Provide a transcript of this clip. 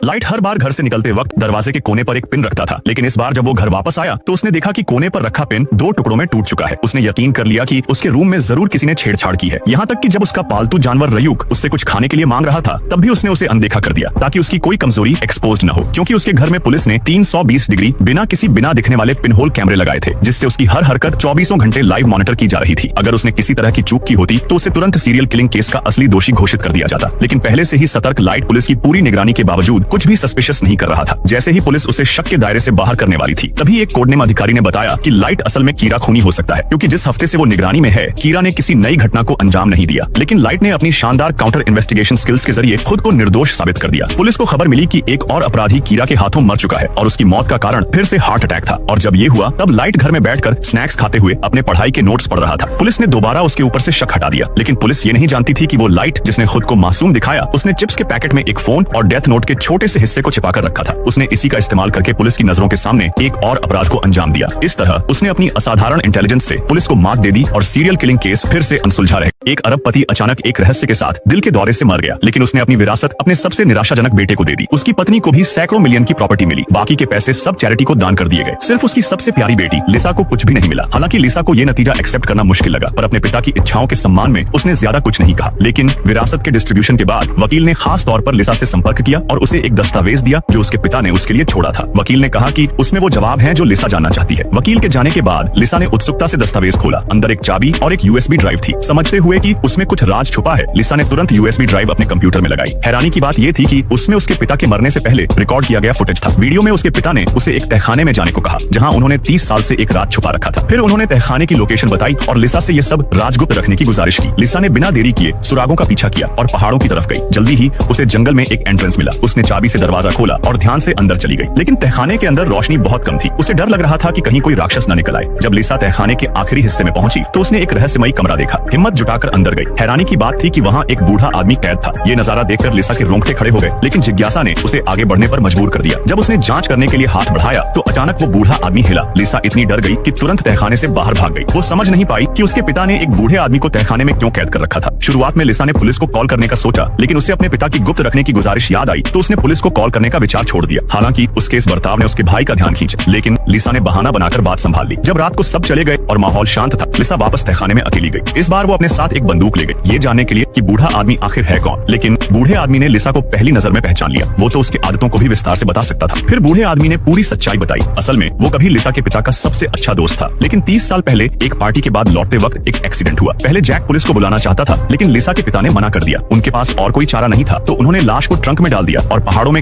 Light हर बार घर से निकलते वक्त दरवाजे के कोने पर एक पिन रखता था, लेकिन इस बार जब वो घर वापस आया तो उसने देखा कि कोने पर रखा पिन 2 टुकड़ों में टूट चुका है। उसने यकीन कर लिया कि उसके रूम में जरूर किसी ने छेड़छाड़ की है। यहाँ तक कि जब उसका पालतू जानवर रयूक उससे कुछ खाने के लिए मांग रहा था तब भी उसने उसे अनदेखा कर दिया ताकि उसकी कोई कमजोरी एक्सपोज न हो, क्योंकि उसके घर में पुलिस ने 320 डिग्री बिना दिखने वाले पिनहोल कैमरे लगाए थे, जिससे उसकी हर हरकत 24 घंटे लाइव मॉनिटर की जा रही थी। अगर उसने किसी तरह की चूक की होती तो उसे तुरंत सीरियल किलिंग केस का असली दोषी घोषित कर दिया जाता, लेकिन पहले से ही सतर्क लाइट पुलिस की पूरी निगरानी के बावजूद कुछ भी सस्पिशियस नहीं कर रहा था। जैसे ही पुलिस उसे शक के दायरे से बाहर करने वाली थी तभी एक कोडनेम अधिकारी ने बताया कि लाइट असल में कीरा खूनी हो सकता है, क्योंकि जिस हफ्ते से वो निगरानी में है कीरा ने किसी नई घटना को अंजाम नहीं दिया, लेकिन लाइट ने अपनी शानदार काउंटर इन्वेस्टिगेशन स्किल्स के जरिए खुद को निर्दोष साबित कर दिया। पुलिस को खबर मिली कि एक और अपराधी कीरा के हाथों मर चुका है और उसकी मौत का कारण फिर से हार्ट अटैक था। और जब ये हुआ तब लाइट घर में बैठकर स्नैक्स खाते हुए अपने पढ़ाई के नोट्स पढ़ रहा था। पुलिस ने दोबारा उसके ऊपर से शक हटा दिया, लेकिन पुलिस ये नहीं जानती थी कि वो लाइट जिसने खुद को मासूम दिखाया उसने चिप्स के पैकेट में एक फोन और डेथ नोट के छोटे से हिस्से को छिपाकर रखा था। उसने इसी का इस्तेमाल करके पुलिस की नजरों के सामने एक और अपराध को अंजाम दिया। इस तरह उसने अपनी असाधारण इंटेलिजेंस से पुलिस को मात दे दी और सीरियल किलिंग केस फिर से अनसुलझा रहे। एक अरबपति अचानक एक रहस्य के साथ दिल के दौरे से मर गया, लेकिन उसने अपनी विरासत अपने सबसे निराशाजनक बेटे को दे दी। उसकी पत्नी को भी सैकड़ों मिलियन की प्रॉपर्टी मिली, बाकी के पैसे सब चैरिटी को दान कर दिए गए। सिर्फ उसकी सबसे प्यारी बेटी लिसा को कुछ भी नहीं मिला। हालांकि लिसा को यह नतीजा एक्सेप्ट करना मुश्किल लगा, पर अपने पिता की इच्छाओं के सम्मान में उसने ज्यादा कुछ नहीं कहा। लेकिन विरासत के डिस्ट्रीब्यूशन के बाद वकील ने खास तौर पर लिसा से संपर्क किया और उसे एक दस्तावेज दिया जो उसके पिता ने उसके लिए छोड़ा था। वकील ने कहा कि उसमें वो जवाब हैं जो लिसा जानना चाहती है। वकील के जाने के बाद लिसा ने उत्सुकता से दस्तावेज खोला। अंदर एक चाबी और एक यूएसबी ड्राइव थी। समझते हुए कि उसमें कुछ राज छुपा है, लिसा ने तुरंत यूएसबी ड्राइव अपने कंप्यूटर में लगाई। हैरानी की बात यह थी कि उसमें उसके पिता के मरने से पहले रिकॉर्ड किया गया फुटेज था। वीडियो में उसके पिता ने उसे एक तहखाने में जाने को कहा जहां उन्होंने 30 साल से एक राज छुपा रखा था। फिर उन्होंने तहखाने की लोकेशन बताई और लिसा से ये सब राजगुप्त रखने की गुजारिश की। लिसा ने बिना देरी किए सुरागों का पीछा किया और पहाड़ों की तरफ गई। जल्दी ही उसे जंगल में एक एंट्रेंस मिला। उसने चाबी से दरवाजा खोला और ध्यान से अंदर चली गई, लेकिन तहखाने के अंदर रोशनी बहुत कम थी। उसे डर लग रहा था कि कहीं कोई राक्षस न निकल आए। जब लिसा तहखाने के आखिरी हिस्से में पहुंची तो उसने एक रहस्यमयी कमरा देखा। हिम्मत जुटाकर अंदर गई। हैरानी की बात थी कि वहाँ एक बूढ़ा आदमी कैद था। ये नजारा देखकर लिसा के रोंगटे खड़े हो गए, लेकिन जिज्ञासा ने उसे आगे बढ़ने पर मजबूर कर दिया। जब उसने जांच करने के लिए हाथ बढ़ाया तो अचानक वो बूढ़ा आदमी हिला। लिसा इतनी डर गई कि तुरंत तहखाने से बाहर भाग गई। वो समझ नहीं पाई कि उसके पिता ने एक बूढ़े आदमी को तहखाने में क्यों कैद कर रखा था। शुरुआत में लिसा ने पुलिस को कॉल करने का सोचा, लेकिन उसे अपने पिता की गुप्त रखने की गुजारिश याद आई तो उसने पुलिस को कॉल करने का विचार छोड़ दिया। हालांकि उसके इस बर्ताव ने उसके भाई का ध्यान खींचा, लेकिन लिसा ने बहाना बनाकर बात संभाल ली। जब रात को सब चले गए और माहौल शांत था, लिसा वापस तहखाने में अकेली गई। इस बार वो अपने साथ एक बंदूक ले गई, ये जानने के लिए कि बूढ़ा आदमी आखिर है कौन। लेकिन बूढ़े आदमी ने लिसा को पहली नजर में पहचान लिया। वो तो उसकी आदतों को भी विस्तार से बता सकता था। फिर बूढ़े आदमी ने पूरी सच्चाई बताई। असल में वो कभी लिसा के पिता का सबसे अच्छा दोस्त था, लेकिन 30 साल पहले एक पार्टी के बाद लौटते वक्त एक एक्सीडेंट हुआ। पहले जैक पुलिस को बुलाना चाहता था, लेकिन लिसा के पिता ने मना कर दिया। उनके पास और कोई चारा नहीं था तो उन्होंने लाश को ट्रंक में डाल दिया और पहाड़ों में